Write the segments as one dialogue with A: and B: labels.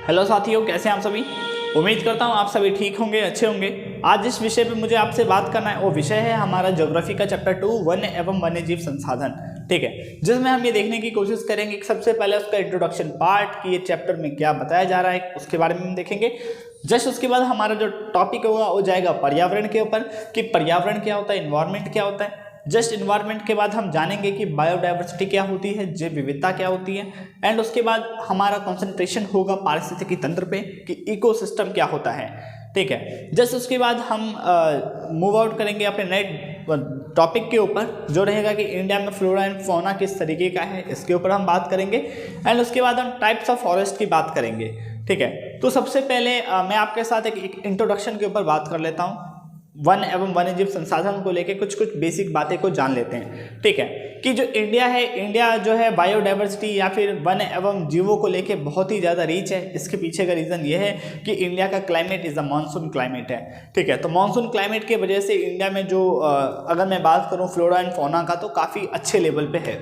A: Hello साथियों, कैसे हैं आप सभी। उम्मीद करता हूं आप सभी ठीक होंगे, अच्छे होंगे। आज जिस विषय पे मुझे आपसे बात करना है वो विषय है हमारा ज्योग्राफी का चैप्टर 2 वन्य एवं वन्यजीव संसाधन। ठीक है, जिसमें हम ये देखने की कोशिश करेंगे कि सबसे पहले उसका इंट्रोडक्शन पार्ट कि ये चैप्टर में क्या बताया जा रहा है उसके बारे में हम देखेंगे। जस्ट उसके बाद हमारा जो टॉपिक होगा वो जाएगा पर्यावरण के ऊपर कि पर्यावरण क्या होता है, इन्वायरमेंट क्या होता है। जस्ट इन्वायरमेंट के बाद हम जानेंगे कि बायोडाइवर्सिटी क्या होती है, जैव विविधता क्या होती है। एंड उसके बाद हमारा कंसंट्रेशन होगा पारिस्थितिकी तंत्र पे कि इकोसिस्टम क्या होता है। ठीक है, जस्ट उसके बाद हम मूव आउट करेंगे अपने नए टॉपिक के ऊपर जो रहेगा कि इंडिया में फ्लोरा एंड फौना किस तरीके का है, इसके ऊपर हम बात करेंगे। एंड उसके बाद हम टाइप्स ऑफ फॉरेस्ट की बात करेंगे। ठीक है, तो सबसे पहले मैं आपके साथ एक इंट्रोडक्शन के ऊपर बात कर लेता हूँ। वन एवं वन्यजीव संसाधन को लेके कुछ बेसिक बातें को जान लेते हैं। ठीक है, कि जो इंडिया है, इंडिया जो है बायोडाइवर्सिटी या फिर वन एवं जीवों को लेके बहुत ही ज़्यादा रीच है। इसके पीछे का रीज़न ये है कि इंडिया का climate is a monsoon climate है। ठीक है, तो मानसून क्लाइमेट की वजह से इंडिया में जो अगर मैं बात करूँ फ्लोरा एंड फौना का तो काफ़ी अच्छे लेवल पे है।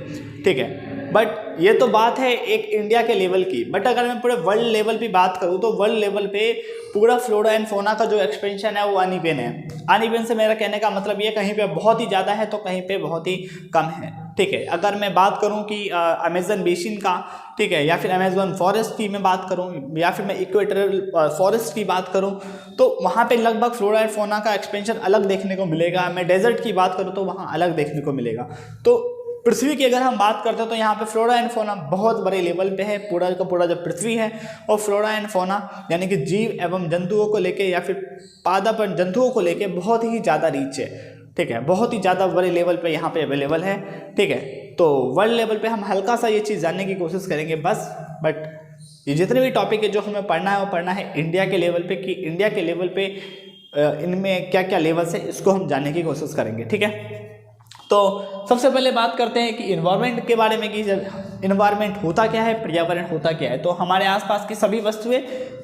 A: ठीक है, बट ये तो बात है एक इंडिया के लेवल की। बट अगर मैं पूरे वर्ल्ड लेवल पे बात करूँ तो वर्ल्ड लेवल पे पूरा फ्लोरा एंड फौना का जो एक्सपेंशन है वो अनइवन है। अनइवन से मेरा कहने का मतलब ये कहीं पे बहुत ही ज़्यादा है तो कहीं पे बहुत ही कम है। ठीक है, अगर मैं बात करूं कि अमेजन बेसिन का, ठीक है, या फिर अमेजन फॉरेस्ट की मैं बात करूं या फिर मैं इक्वेटोरियल फॉरेस्ट की बात करूं तो वहां पे लगभग फ्लोरा एंड फौना का एक्सपेंशन अलग देखने को मिलेगा। मैं डेजर्ट की बात करूं तो वहां अलग देखने को मिलेगा। तो पृथ्वी की अगर हम बात करते हैं तो यहाँ पे फ्लोरा एंड फौना बहुत बड़े लेवल पे है। पूरा का पूरा जो पृथ्वी है और फ्लोरा एंड फौना यानी कि जीव एवं जंतुओं को लेके या फिर पादप जंतुओं को लेके बहुत ही ज़्यादा रीच है। ठीक है, बहुत ही ज़्यादा बड़े लेवल पे यहाँ पे अवेलेबल है। ठीक है, तो वर्ल्ड लेवल पे हम हल्का सा ये चीज़ जानने की कोशिश करेंगे बस। बट ये जितने भी टॉपिक है जो हमें पढ़ना है वो पढ़ना है इंडिया के लेवल पे कि इंडिया के लेवल पे इनमें क्या क्या लेवल्स है इसको हम जानने की कोशिश करेंगे। ठीक है, तो सबसे पहले बात करते हैं कि इन्वायरमेंट के बारे में कि इन्वायरमेंट होता क्या है, पर्यावरण होता क्या है। तो हमारे आसपास की सभी वस्तुएं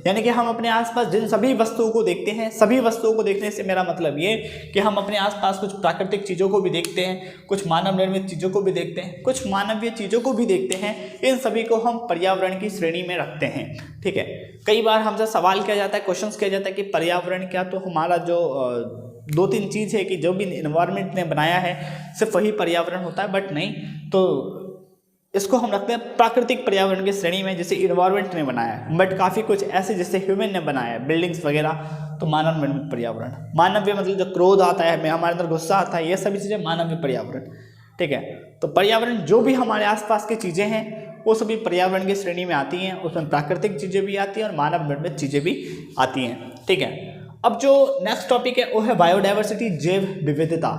A: यानी कि हम अपने आसपास जिन सभी वस्तुओं को देखते हैं, सभी वस्तुओं को देखने से मेरा मतलब ये कि हम अपने आसपास कुछ प्राकृतिक चीज़ों को भी देखते हैं, कुछ मानव निर्मित चीज़ों को भी देखते हैं, कुछ मानवीय चीज़ों को भी देखते हैं। इन सभी को हम पर्यावरण की श्रेणी में रखते हैं। ठीक है, कई बार हमसे सवाल किया जाता है, क्वेश्चन किया जाता है कि पर्यावरण क्या, तो हमारा जो दो तीन चीज़ है कि जो भी इन्वायरमेंट ने बनाया है सिर्फ वही पर्यावरण होता है। बट नहीं, तो इसको हम रखते हैं प्राकृतिक पर्यावरण की श्रेणी में जिसे इन्वायरमेंट ने बनाया है। बट काफ़ी कुछ ऐसे जिसे ह्यूमन ने बनाया है, बिल्डिंग्स वगैरह, तो मानव निर्मित पर्यावरण। मानवीय मतलब जो क्रोध आता है, हमारे अंदर गुस्सा आता है, ये सभी चीज़ें मानवीय पर्यावरण। ठीक है, तो पर्यावरण जो भी हमारे आसपास की चीज़ें हैं वो सभी पर्यावरण की श्रेणी में आती हैं। उसमें प्राकृतिक चीज़ें भी आती हैं और मानव निर्मित चीज़ें भी आती हैं। ठीक है, अब जो नेक्स्ट टॉपिक है वो है बायोडाइवर्सिटी, जैव विविधता।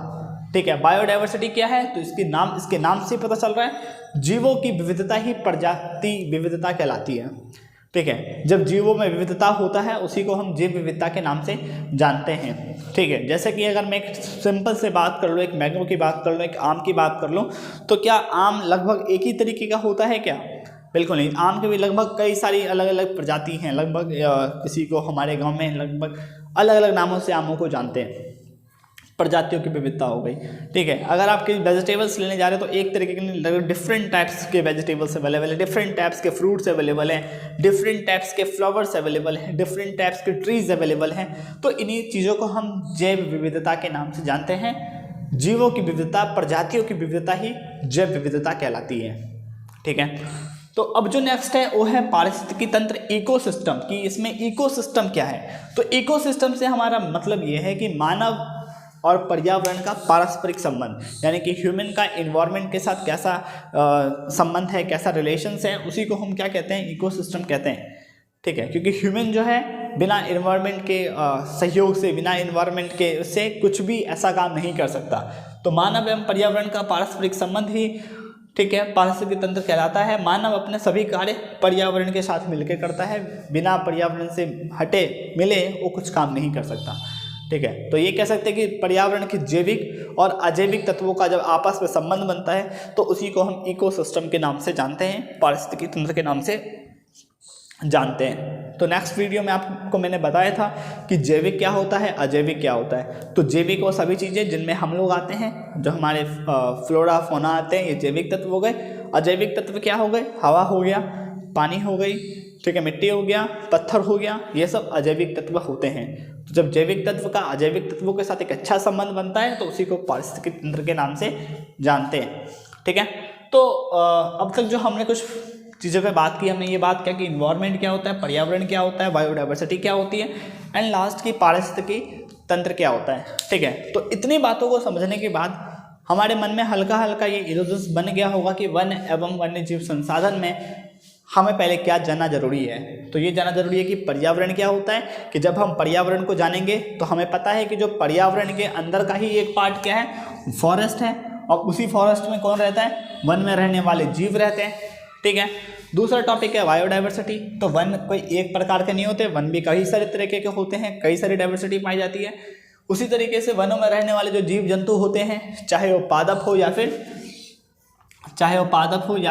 A: ठीक है, बायोडाइवर्सिटी क्या है तो इसके नाम से पता चल रहा है जीवों की विविधता ही प्रजाति विविधता कहलाती है। ठीक है, जब जीवों में विविधता होता है उसी को हम जैव विविधता के नाम से जानते हैं। ठीक है, जैसे कि अगर मैं एक सिंपल से बात कर लूँ, एक मैंगो की बात कर लूँ, एक आम की बात कर लूँ, तो क्या आम लगभग एक ही तरीके का होता है क्या? बिल्कुल नहीं, आम के भी लगभग कई सारी अलग अलग प्रजाति हैं। लगभग किसी को हमारे गांव में लगभग अलग अलग नामों से आमों को जानते हैं। प्रजातियों की विविधता हो गई। ठीक है, अगर आप किसी वेजिटेबल्स लेने जा रहे हो तो एक तरीके के लगभग डिफरेंट टाइप्स के वेजिटेबल्स अवेलेबल है, डिफरेंट टाइप्स के फ्रूट्स अवेलेबल हैं, डिफरेंट टाइप्स के फ्लावर्स अवेलेबल हैं, डिफरेंट टाइप्स के ट्रीज अवेलेबल हैं। तो इन्हीं चीज़ों को हम जैव विविधता के नाम से जानते हैं। जीवों की विविधता, प्रजातियों की विविधता ही जैव विविधता कहलाती है। ठीक है, तो अब जो नेक्स्ट है वो है पारिस्थितिकी तंत्र, इकोसिस्टम, कि इसमें इकोसिस्टम क्या है। तो इकोसिस्टम से हमारा मतलब ये है कि मानव और पर्यावरण का पारस्परिक संबंध, यानी कि ह्यूमन का इन्वायरमेंट के साथ कैसा संबंध है, कैसा रिलेशंस है, उसी को हम क्या कहते हैं, इकोसिस्टम कहते हैं। ठीक है, क्योंकि ह्यूमन जो है बिना इन्वायरमेंट के सहयोग से, बिना इन्वायरमेंट के से कुछ भी ऐसा काम नहीं कर सकता। तो मानव एवं पर्यावरण का पारस्परिक संबंध ही, ठीक है, पारिस्थितिकी तंत्र कहलाता है। मानव अपने सभी कार्य पर्यावरण के साथ मिलकर करता है, बिना पर्यावरण से हटे मिले वो कुछ काम नहीं कर सकता। ठीक है, तो ये कह सकते हैं कि पर्यावरण के जैविक और अजैविक तत्वों का जब आपस में संबंध बनता है तो उसी को हम इकोसिस्टम के नाम से जानते हैं, पारिस्थितिकी तंत्र के नाम से जानते हैं। तो नेक्स्ट वीडियो में आपको मैंने बताया था कि जैविक क्या होता है, अजैविक क्या होता है। तो जैविक वो सभी चीज़ें जिनमें हम लोग आते हैं, जो हमारे फ्लोरा फौना आते हैं, ये जैविक तत्व हो गए। अजैविक तत्व क्या हो गए, हवा हो गया, पानी हो गई, ठीक है, मिट्टी हो गया, पत्थर हो गया, ये सब अजैविक तत्व होते हैं। तो जब जैविक तत्व का अजैविक तत्वों के साथ एक अच्छा संबंध बनता है तो उसी को पारिस्थितिकी तंत्र के नाम से जानते हैं। ठीक है, तो अब तक जो हमने कुछ चीज़ों पे बात की, हमने ये बात किया कि इन्वायरमेंट क्या होता है, पर्यावरण क्या होता है, बायोडाइवर्सिटी क्या होती है, एंड लास्ट की पारिस्थितिकी तंत्र क्या होता है। ठीक है, तो इतनी बातों को समझने के बाद हमारे मन में हल्का हल्का ये इल्यूजन्स बन गया होगा कि वन एवं वन्य जीव संसाधन में हमें पहले क्या जानना जरूरी है। तो ये जानना जरूरी है कि पर्यावरण क्या होता है, कि जब हम पर्यावरण को जानेंगे तो हमें पता है कि जो पर्यावरण के अंदर का ही एक पार्ट क्या है, फॉरेस्ट है, और उसी फॉरेस्ट में कौन रहता है, वन में रहने वाले जीव रहते हैं। ठीक है, दूसरा टॉपिक है बायोडाइवर्सिटी। तो वन कोई एक प्रकार के नहीं होते, वन भी कई सारे तरीके के होते हैं, कई सारी डाइवर्सिटी पाई जाती है। उसी तरीके से वनों में रहने वाले जो जीव जंतु होते हैं, चाहे वो पादप हो या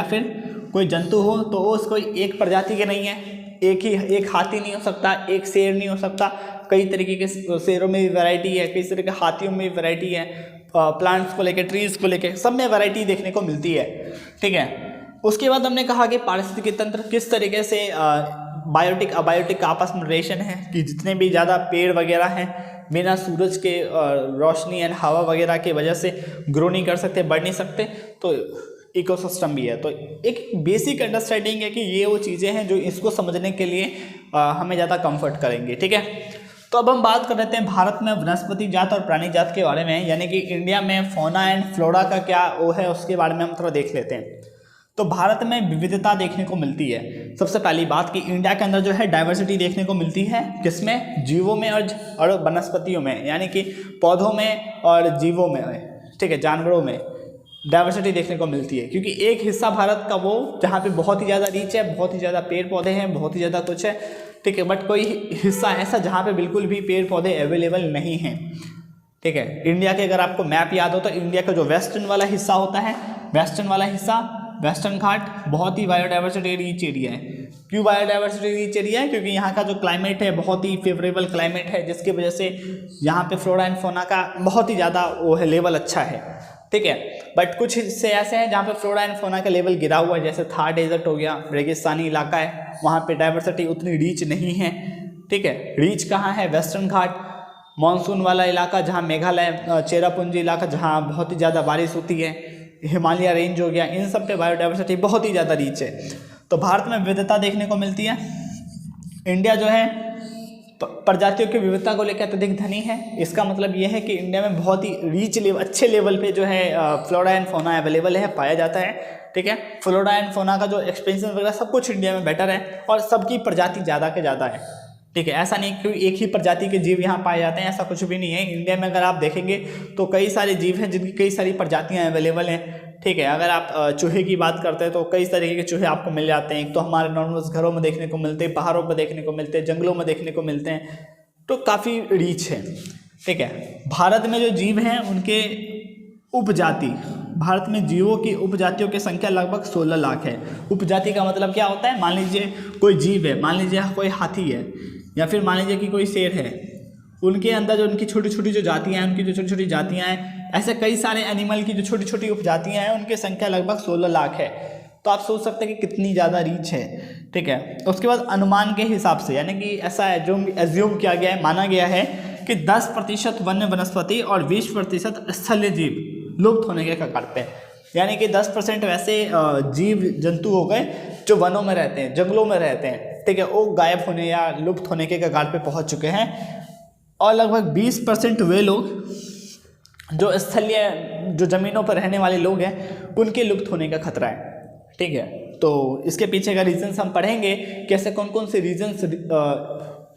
A: फिर कोई जंतु हो, तो वो कोई एक प्रजाति के नहीं है। एक हाथी नहीं हो सकता, एक शेर नहीं हो सकता, कई तरीके के शेरों में भी वैरायटी है, कई तरह के हाथियों में भी वैरायटी है, प्लांट्स को लेके, ट्रीज को लेके, सब में वैरायटी देखने को मिलती है। ठीक है, उसके बाद हमने कहा कि पारिस्थितिकी तंत्र किस तरीके से बायोटिक अबायोटिक का आपस में रिलेशन है, कि जितने भी ज़्यादा पेड़ वगैरह हैं बिना सूरज के रोशनी एंड हवा वगैरह की वजह से ग्रो नहीं कर सकते, बढ़ नहीं सकते, तो इकोसिस्टम भी है। तो एक बेसिक अंडरस्टैंडिंग है कि ये वो चीज़ें हैं जो इसको समझने के लिए हमें ज़्यादा कंफर्ट करेंगे। ठीक है, तो अब हम बात कर लेते हैं भारत में वनस्पति जात और प्राणी जात के बारे में, यानी कि इंडिया में फौना एंड फ्लोरा का क्या वो है उसके बारे में हम थोड़ा देख लेते हैं। तो भारत में विविधता देखने को मिलती है। सबसे पहली बात कि इंडिया के अंदर जो है डाइवर्सिटी देखने को मिलती है, किसमें, जीवों में और वनस्पतियों में, यानी कि पौधों में और जीवों में, ठीक है, जानवरों में डाइवर्सिटी देखने को मिलती है। क्योंकि एक हिस्सा भारत का वो जहाँ पे बहुत ही ज़्यादा रीच है, बहुत ही ज़्यादा पेड़ पौधे हैं, बहुत ही ज़्यादा कुछ है, ठीक है, बट कोई हिस्सा ऐसा जहाँ पे बिल्कुल भी पेड़ पौधे अवेलेबल नहीं हैं। ठीक है, इंडिया के अगर आपको मैप याद हो तो इंडिया का जो वेस्टर्न वाला हिस्सा होता है, वेस्टर्न घाट बहुत ही बायोडाइवर्सिटी रीच एरिया है। क्यों बायोडाइवर्सिटी रीच एरिया है? क्योंकि यहाँ का जो क्लाइमेट है बहुत ही फेवरेबल क्लाइमेट है, जिसकी वजह से यहाँ पे फ्लोरा एंड फौना का बहुत ही ज़्यादा वो है, लेवल अच्छा है। ठीक है, बट कुछ हिस्से ऐसे हैं जहाँ पे फ्लोरा एंड फौना का लेवल गिरा हुआ है, जैसे थार डेजर्ट हो गया, रेगिस्तानी इलाका है, वहाँ पे डाइवर्सिटी उतनी रीच नहीं है। ठीक है, रीच कहाँ है, वेस्टर्न घाट, मानसून वाला इलाका जहाँ मेघालय, चेरापूंजी इलाका जहाँ बहुत ही ज़्यादा बारिश होती है, हिमालय रेंज हो गया, इन सब पे बायोडाइवर्सिटी बहुत ही ज़्यादा रीच है। तो भारत में विविधता देखने को मिलती है। इंडिया जो है प्रजातियों की विविधता को लेकर अत्यधिक धनी है। इसका मतलब ये है कि इंडिया में बहुत ही रीच लेवल, अच्छे लेवल पे जो है फ्लोरा एंड फौना अवेलेबल है, पाया जाता है। ठीक है, फ्लोरा एंड फौना का जो एक्सपेंशन वगैरह सब कुछ इंडिया में बेटर है, और सबकी प्रजाति ज़्यादा के ज़्यादा है। ठीक है, ऐसा नहीं कि एक ही प्रजाति के जीव यहाँ पाए जाते हैं, ऐसा कुछ भी नहीं है। इंडिया में अगर आप देखेंगे तो कई सारे जीव हैं जिनकी कई सारी प्रजातियाँ अवेलेबल हैं। ठीक है, अगर आप चूहे की बात करते हैं तो कई तरीके के चूहे आपको मिल जाते हैं। एक तो हमारे नॉर्मल घरों में देखने को मिलते हैं, पहाड़ों पर देखने को मिलते हैं, जंगलों में देखने को मिलते हैं, तो काफ़ी रीच है। ठीक है, भारत में जो जीव हैं उनके उपजाति, भारत में जीवों की उपजातियों की संख्या लगभग 16 लाख है। उपजाति का मतलब क्या होता है? मान लीजिए कोई जीव है, मान लीजिए कोई हाथी है, या फिर मान लीजिए कि कोई शेर है, उनके अंदर जो उनकी छोटी छोटी जो जातियाँ हैं, उनकी जो छोटी छोटी जातियाँ हैं, ऐसे कई सारे एनिमल की जो छोटी छोटी उपजातियाँ हैं, उनकी संख्या लगभग 16 लाख है। तो आप सोच सकते हैं कि कितनी ज़्यादा रीच है। ठीक है, उसके बाद अनुमान के हिसाब से, यानी कि ऐसा एज्यूम किया गया है, माना गया है कि 10% वन्य वनस्पति और 20% स्थलीय जीव लुप्त होने के कगार पे, यानी कि 10% वैसे जीव जंतु हो गए जो वनों में रहते हैं, जंगलों में रहते हैं। ठीक है, वो गायब होने या लुप्त होने के कगार पे पहुंच चुके हैं, और लगभग 20% वे लोग जो स्थलीय, जो ज़मीनों पर रहने वाले लोग हैं, उनके लुप्त होने का खतरा है। ठीक है, तो इसके पीछे का रीजंस हम पढ़ेंगे, कैसे कौन कौन से रीजंस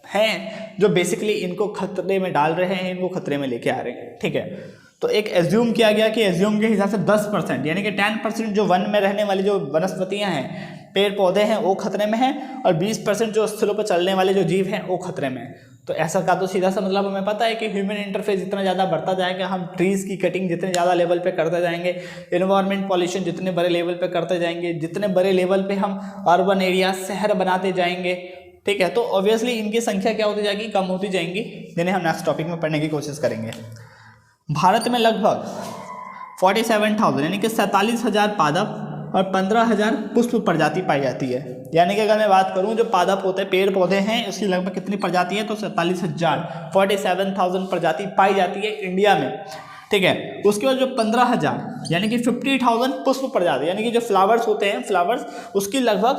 A: हैं जो बेसिकली इनको खतरे में डाल रहे हैं, इनको खतरे में लेके आ रहे हैं। ठीक है, तो एक एज्यूम किया गया कि एज्यूम के हिसाब से 10% यानी कि 10% जो वन में रहने वाली जो वनस्पतियां हैं, पेड़ पौधे हैं, वो खतरे में हैं, और 20% जो स्थलों पर चलने वाले जो जीव हैं वो खतरे में हैं। तो ऐसा का तो सीधा सा मतलब हमें पता है कि ह्यूमन इंटरफेस जितना ज़्यादा बढ़ता जाएगा, हम ट्रीज़ की कटिंग जितने ज़्यादा लेवल पे करते जाएंगे, एनवायरनमेंट पॉल्यूशन जितने बड़े लेवल पे करते जाएंगे, जितने बड़े लेवल पे हम अर्बन एरिया, शहर बनाते जाएंगे, ठीक है, तो ऑब्वियसली इनकी संख्या क्या होती जाएगी, कम होती जाएंगी, जिन्हें हम नेक्स्ट टॉपिक में पढ़ने की कोशिश करेंगे। भारत में लगभग 47,000 यानी कि 47,000 पादप और 15,000 पुष्प प्रजाति पाई जाती है। यानी कि अगर मैं बात करूं जो पादप होते हैं, पेड़ पौधे हैं, उसकी लगभग कितनी प्रजाति है, तो 47,000 प्रजाति पाई जाती है इंडिया में, ठीक है। उसके बाद जो 15,000 यानी कि 50,000 पुष्प प्रजाति, यानी कि जो फ्लावर्स होते हैं, फ्लावर्स, उसकी लगभग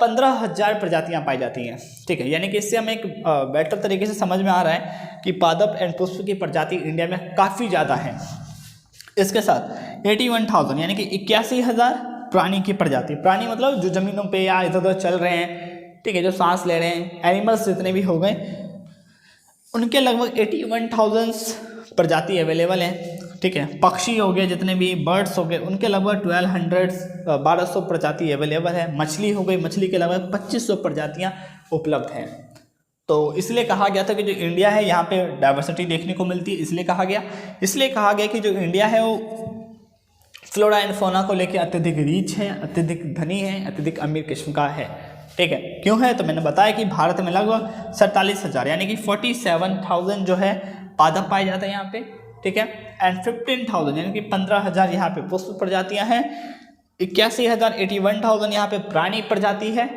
A: 15,000 प्रजातियां पाई जाती हैं, ठीक है। यानी कि इससे हमें एक बेटर तरीके से समझ में आ रहा है कि पादप एंड पुष्प की प्रजाति इंडिया में काफ़ी ज़्यादा है। इसके साथ 81,000 यानी कि 81,000 प्राणी की प्रजाति, प्राणी मतलब जो जमीनों पे या इधर उधर चल रहे हैं, ठीक है, जो सांस ले रहे हैं, एनिमल्स जितने भी हो गए, उनके लगभग 81,000 प्रजाति अवेलेबल हैं, ठीक है। पक्षी हो गए, जितने भी बर्ड्स हो गए, उनके लगभग 1200 प्रजाति अवेलेबल है। मछली हो गई, मछली के लगभग 2500 प्रजातियाँ उपलब्ध हैं। तो इसलिए कहा गया था कि जो इंडिया है यहाँ पे डाइवर्सिटी देखने को मिलती है। इसलिए कहा गया कि जो इंडिया है वो फ्लोरा एंड फौना को लेकर अत्यधिक रीच है, अत्यधिक धनी है, अत्यधिक अमीर किस्म का है, ठीक है। क्यों है, तो मैंने बताया कि भारत में लगभग 47,000 यानी कि 47,000 जो है पादप पाए जाते हैं यहाँ पे, ठीक है। एंड 15,000 यानी कि 15,000 यहाँ पे पुष्प प्रजातियाँ हैं, 81,000 यहाँ पे प्राणी प्रजाति है,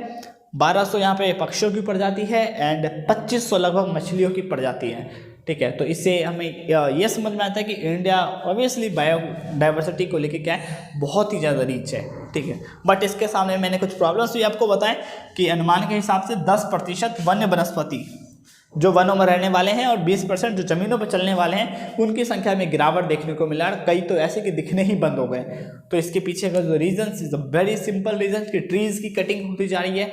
A: 1200 यहाँ पे पक्षियों की प्रजाति है एंड 2500 लगभग मछलियों की प्रजाति है, ठीक है। तो इससे हमें यह समझ में आता है कि इंडिया ऑब्वियसली बायोडाइवर्सिटी को लेकर क्या है, बहुत ही ज़्यादा रीच है, ठीक है। बट इसके सामने मैंने कुछ प्रॉब्लम्स भी आपको बताएं कि अनुमान के हिसाब से 10% वन्य वनस्पति जो वनों में रहने वाले हैं और 20% जो जमीनों पर चलने वाले हैं, उनकी संख्या में गिरावट देखने को मिला। कई तो ऐसे कि दिखने ही बंद हो गए। तो इसके पीछे का जो reason is a very simple reason कि ट्रीज़ की कटिंग होती जा रही है,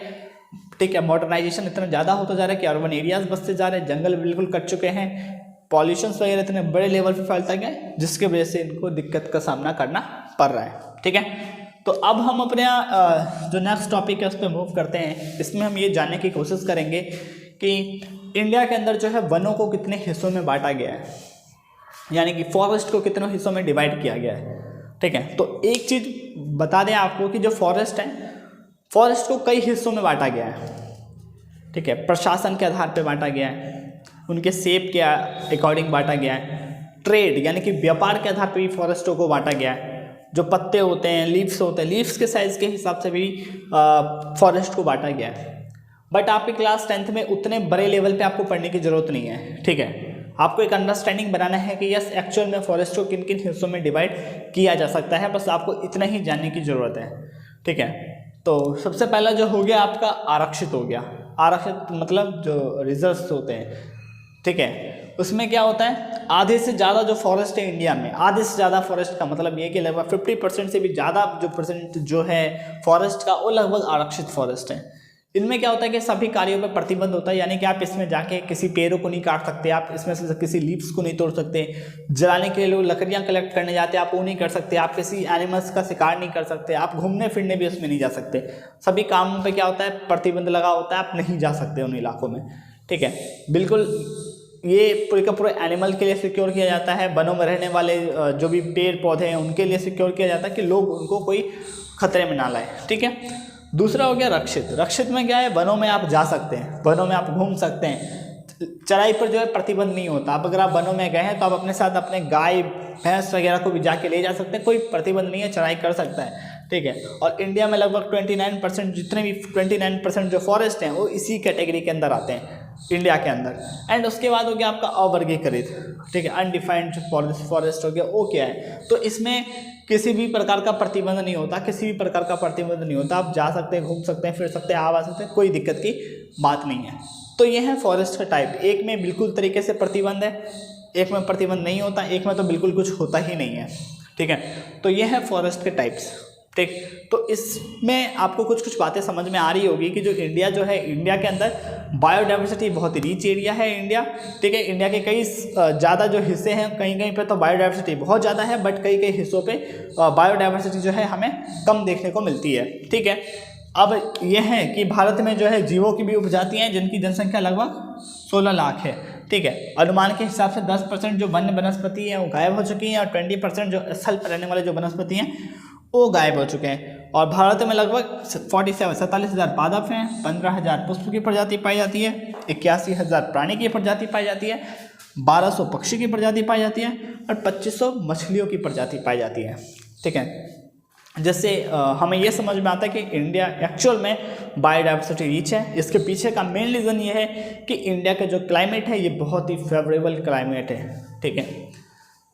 A: ठीक है। मॉडर्नाइजेशन इतना ज़्यादा होता जा रहा है कि अर्बन एरियाज बसते जा रहे हैं, जंगल बिल्कुल कट चुके हैं, पॉल्यूशन वगैरह इतने बड़े लेवल पे फैलता गया जिसके वजह से इनको दिक्कत का सामना करना पड़ रहा है, ठीक है। तो अब हम अपने जो नेक्स्ट टॉपिक है उस पर मूव करते हैं। इसमें हम ये जानने की कोशिश करेंगे कि इंडिया के अंदर जो है वनों को कितने हिस्सों में बांटा गया है, यानी कि फॉरेस्ट को कितने हिस्सों में डिवाइड किया गया है, ठीक है। तो एक चीज़ बता दें आपको कि जो फॉरेस्ट है, फॉरेस्ट को कई हिस्सों में बांटा गया है, ठीक है। प्रशासन के आधार पर बांटा गया है, उनके शेप के अकॉर्डिंग बांटा गया है, ट्रेड यानी कि व्यापार के आधार पर भी फॉरेस्टों को बांटा गया है, जो पत्ते होते हैं, लीव्स होते हैं, लीव्स के साइज़ के हिसाब से भी फॉरेस्ट को बांटा गया है। बट आपकी क्लास 10th में उतने बड़े लेवल पे आपको पढ़ने की ज़रूरत नहीं है, ठीक है। आपको एक अंडरस्टैंडिंग बनाना है कि यस एक्चुअल में फॉरेस्ट को किन किन हिस्सों में डिवाइड किया जा सकता है, बस आपको इतना ही जानने की ज़रूरत है, ठीक है। तो सबसे पहला जो हो गया आपका आरक्षित हो गया। आरक्षित मतलब जो रिजर्व्स होते हैं, ठीक है। उसमें क्या होता है, आधे से ज़्यादा जो फॉरेस्ट है इंडिया में, आधे से ज़्यादा फॉरेस्ट का मतलब ये कि लगभग 50% से भी ज़्यादा जो परसेंट जो है फॉरेस्ट का, वो लगभग आरक्षित फॉरेस्ट है। इनमें क्या होता है कि सभी कार्यों पर प्रतिबंध होता है, यानी कि आप इसमें जाके किसी पेड़ों को नहीं काट सकते, आप इसमें से किसी लीव्स को नहीं तोड़ सकते, जलाने के लिए लोग लकड़ियाँ कलेक्ट करने जाते हैं, आप वो नहीं कर सकते, आप किसी एनिमल्स का शिकार नहीं कर सकते, आप घूमने फिरने भी उसमें नहीं जा सकते। सभी कामों पे क्या होता है, प्रतिबंध लगा होता है, आप नहीं जा सकते उन इलाकों में, ठीक है। बिल्कुल ये पूरे का पूरा एनिमल के लिए सिक्योर किया जाता है, वनों में रहने वाले जो भी पेड़ पौधे हैं उनके लिए सिक्योर किया जाता है कि लोग उनको कोई खतरे में ना लाए, ठीक है। दूसरा हो गया रक्षित। रक्षित में क्या है, वनों में आप जा सकते हैं, वनों में आप घूम सकते हैं, चराई पर जो है प्रतिबंध नहीं होता। अब अगर आप वनों में गए हैं तो आप अपने साथ अपने गाय भैंस वगैरह को भी जाके ले जा सकते हैं, कोई प्रतिबंध नहीं है, चराई कर सकता है, ठीक है। और इंडिया में लगभग 29% जितने भी 29% जो फॉरेस्ट हैं वो इसी कैटेगरी के अंदर आते हैं इंडिया के अंदर। एंड उसके बाद हो गया आपका अवर्गीकृत, ठीक है, अनडिफाइंड जो फॉरेस्ट हो गया, वो क्या है, तो इसमें किसी भी प्रकार का प्रतिबंध नहीं होता, किसी भी प्रकार का प्रतिबंध नहीं होता, आप जा सकते हैं, घूम सकते हैं, फिर सकते हैं, आ सकते हैं, कोई दिक्कत की बात नहीं है। तो ये है फॉरेस्ट का टाइप, एक में बिल्कुल तरीके से प्रतिबंध है, एक में प्रतिबंध नहीं होता, एक में तो बिल्कुल कुछ होता ही नहीं है, ठीक है। तो ये है फॉरेस्ट के टाइप्स, ठीक। तो इसमें आपको कुछ कुछ बातें समझ में आ रही होगी कि जो इंडिया जो है, इंडिया के अंदर बायोडाइवर्सिटी बहुत रिच एरिया है इंडिया, ठीक है। इंडिया के कई ज़्यादा जो हिस्से हैं, कहीं कहीं पे तो बायोडाइवर्सिटी बहुत ज़्यादा है, बट कई कई हिस्सों पे बायोडाइवर्सिटी जो है हमें कम देखने को मिलती है, ठीक है। अब यह है कि भारत में जो है जीवों की भी उपजातियाँ हैं जिनकी जनसंख्या लगभग 16 लाख है, ठीक है। अनुमान के हिसाब से 10% जो वन्य वनस्पति हैं वो गायब हो चुकी हैं और 20% जो स्थल पर रहने वाले जो वनस्पति हैं वो गायब हो चुके हैं। और भारत में लगभग 47,000 पादप हैं, 15,000 पुष्प की प्रजाति पाई जाती है, 81,000 प्राणी की प्रजाति पाई जाती है, 1200 पक्षी की प्रजाति पाई जाती है और 2500 मछलियों की प्रजाति पाई जाती है, ठीक है। जिससे हमें ये समझ में आता है कि इंडिया एक्चुअल में बायोडाइवर्सिटी रिच है। इसके पीछे का मेन रीज़न ये है कि इंडिया का जो क्लाइमेट है ये बहुत ही फेवरेबल क्लाइमेट है, ठीक है।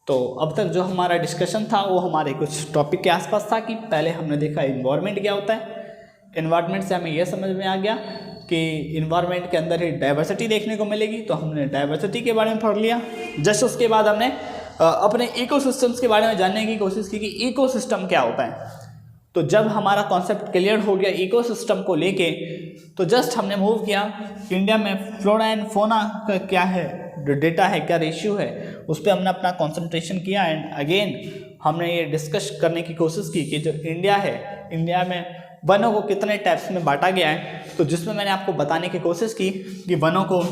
A: तो अब तक जो हमारा डिस्कशन था वो हमारे कुछ टॉपिक के आसपास था कि पहले हमने देखा इन्वायरमेंट क्या होता है, इन्वायरमेंट से हमें यह समझ में आ गया कि इन्वायरमेंट के अंदर ही डाइवर्सिटी देखने को मिलेगी, तो हमने डाइवर्सिटी के बारे में पढ़ लिया। जस्ट उसके बाद हमने अपने इकोसिस्टम्स के बारे में जानने की कोशिश की कि इकोसिस्टम क्या होता है। तो जब हमारा कॉन्सेप्ट क्लियर हो गया इकोसिस्टम को लेके, तो जस्ट हमने मूव किया इंडिया में फ्लोरा एंड फोना का क्या है, जो डेटा है, क्या रेशियो है, उस पर हमने अपना कंसंट्रेशन किया। एंड अगेन हमने ये डिस्कस करने की कोशिश की कि जो इंडिया है, इंडिया में वनों को कितने टाइप्स में बांटा गया है। तो जिसमें मैंने आपको बताने की कोशिश की कि वनों को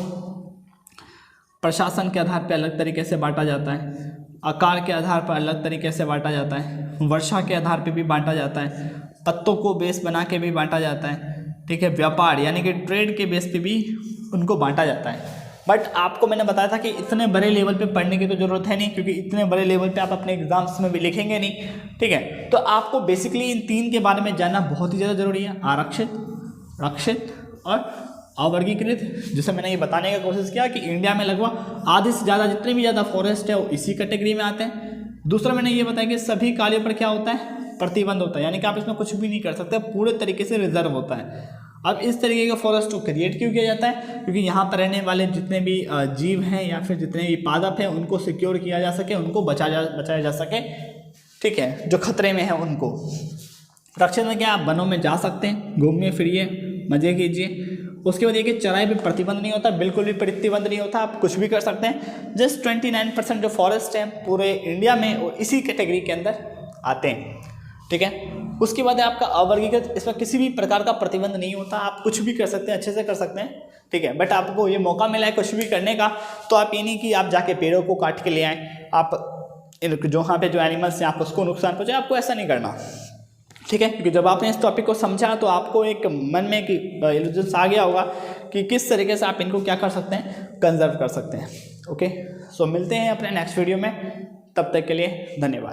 A: प्रशासन के आधार पर अलग तरीके से बांटा जाता है, आकार के आधार पर अलग तरीके से बांटा जाता है, वर्षा के आधार पर भी बांटा जाता है, पत्तों को बेस बना के भी बांटा जाता है, ठीक है, व्यापार यानी कि ट्रेड के बेस पे भी उनको बांटा जाता है। बट आपको मैंने बताया था कि इतने बड़े लेवल पे पढ़ने की तो ज़रूरत है नहीं, क्योंकि इतने बड़े लेवल पे आप अपने एग्जाम्स में भी लिखेंगे नहीं, ठीक है। तो आपको बेसिकली इन तीन के बारे में जानना बहुत ही ज़्यादा ज़रूरी है, आरक्षित, रक्षित और अवर्गीकृत। जिसे मैंने ये बताने की कोशिश किया कि इंडिया में लगभग आधे से ज़्यादा जितने भी ज़्यादा फॉरेस्ट है वो इसी कैटेगरी में आते हैं। दूसरा मैंने ये बताया कि सभी कार्यों पर क्या होता है, प्रतिबंध होता है, यानी कि आप इसमें कुछ भी नहीं कर सकते, पूरे तरीके से रिजर्व होता है। अब इस तरीके का फॉरेस्ट को क्रिएट क्यों किया जाता है, क्योंकि यहाँ पर रहने वाले जितने भी जीव हैं या फिर जितने भी पादप हैं उनको सिक्योर किया जा सके, उनको बचाया जा सके, ठीक है, जो खतरे में है उनको। रक्षित में क्या, आप वनों में जा सकते हैं, घूमिए फिरिए, मजे कीजिए। उसके बाद ये कि चराई पे प्रतिबंध नहीं होता, बिल्कुल भी प्रतिबंध नहीं होता, आप कुछ भी कर सकते हैं। जस्ट 29% जो फॉरेस्ट हैं पूरे इंडिया में वो इसी कैटेगरी के अंदर आते हैं, ठीक है। उसके बाद है आपका अवर्गीकृत, इसमें किसी भी प्रकार का प्रतिबंध नहीं होता, आप कुछ भी कर सकते हैं, अच्छे से कर सकते हैं, ठीक है। बट आपको ये मौका मिला है कुछ भी करने का, तो आप ये नहीं कि आप जाके पेड़ों को काट के ले आएँ, आप जो यहाँ पे जो एनिमल्स हैं आप उसको नुकसान पहुँचाए, आपको ऐसा नहीं करना, ठीक है। क्योंकि जब आपने इस टॉपिक को समझा तो आपको एक मन में कि इल्यूजन्स आ गया होगा कि किस तरीके से आप इनको क्या कर सकते हैं, कंजर्व कर सकते हैं। ओके, सो मिलते हैं अपने नेक्स्ट वीडियो में, तब तक के लिए धन्यवाद।